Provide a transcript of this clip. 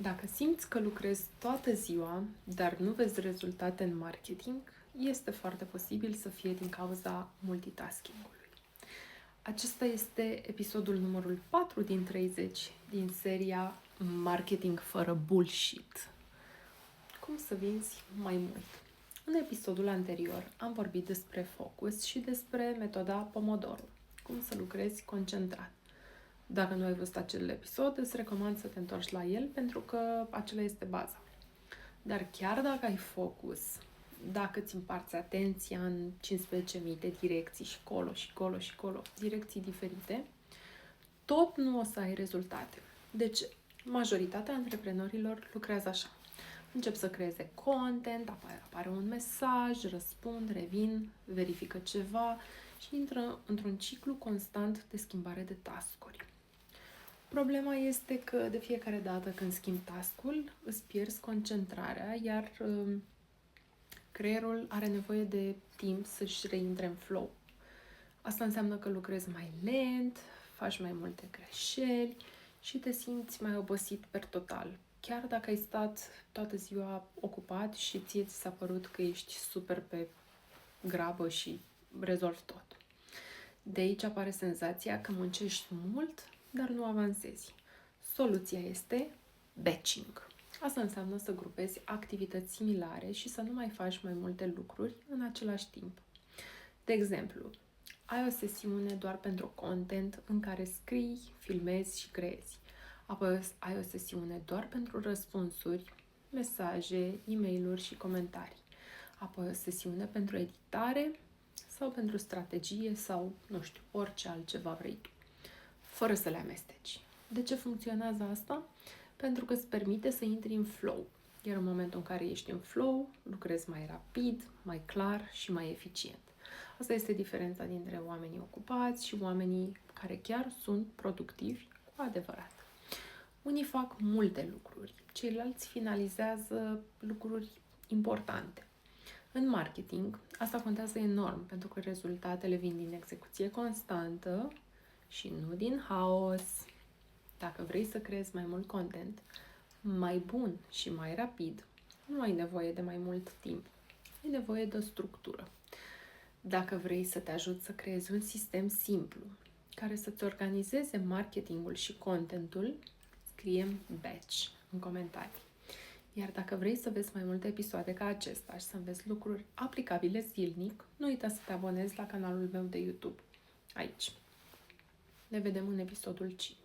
Dacă simți că lucrezi toată ziua, dar nu vezi rezultate în marketing, este foarte posibil să fie din cauza multitasking-ului. Acesta este episodul numărul 4 din 30 din seria Marketing fără bullshit. Cum să vinzi mai mult? În episodul anterior am vorbit despre focus și despre metoda Pomodoro, cum să lucrezi concentrat. Dacă nu ai văzut acel episod, îți recomand să te întorci la el pentru că acela este baza. Dar chiar dacă ai focus, dacă îți împarți atenția în 15.000 de direcții și colo, direcții diferite, tot nu o să ai rezultate. Deci, majoritatea antreprenorilor lucrează așa. Încep să creeze content, apare un mesaj, răspund, revin, verifică ceva și intră într-un ciclu constant de schimbare de task-uri. Problema este că de fiecare dată când schimbi task-ul, îți pierzi concentrarea, iar creierul are nevoie de timp să-și reintre în flow. Asta înseamnă că lucrezi mai lent, faci mai multe greșeli și te simți mai obosit per total. Chiar dacă ai stat toată ziua ocupat și ție ți s-a părut că ești super pe grabă și rezolvi tot. De aici apare senzația că muncești mult, dar nu avansezi. Soluția este batching. Asta înseamnă să grupezi activități similare și să nu mai faci mai multe lucruri în același timp. De exemplu, ai o sesiune doar pentru content în care scrii, filmezi și creezi. Apoi ai o sesiune doar pentru răspunsuri, mesaje, e-mail-uri și comentarii. Apoi o sesiune pentru editare sau pentru strategie sau, nu știu, orice altceva vrei tu, fără să le amesteci. De ce funcționează asta? Pentru că îți permite să intri în flow. Iar în momentul în care ești în flow, lucrezi mai rapid, mai clar și mai eficient. Asta este diferența dintre oamenii ocupați și oamenii care chiar sunt productivi cu adevărat. Unii fac multe lucruri, ceilalți finalizează lucruri importante. În marketing, asta contează enorm, pentru că rezultatele vin din execuție constantă și nu din haos. Dacă vrei să creezi mai mult content, mai bun și mai rapid, nu ai nevoie de mai mult timp. Ai nevoie de o structură. Dacă vrei să te ajut să creezi un sistem simplu, care să-ți organizeze marketingul și contentul, scrie-mi batch în comentarii. Iar dacă vrei să vezi mai multe episoade ca acesta și să înveți lucruri aplicabile zilnic, nu uita să te abonezi la canalul meu de YouTube, aici. Ne vedem în episodul 5.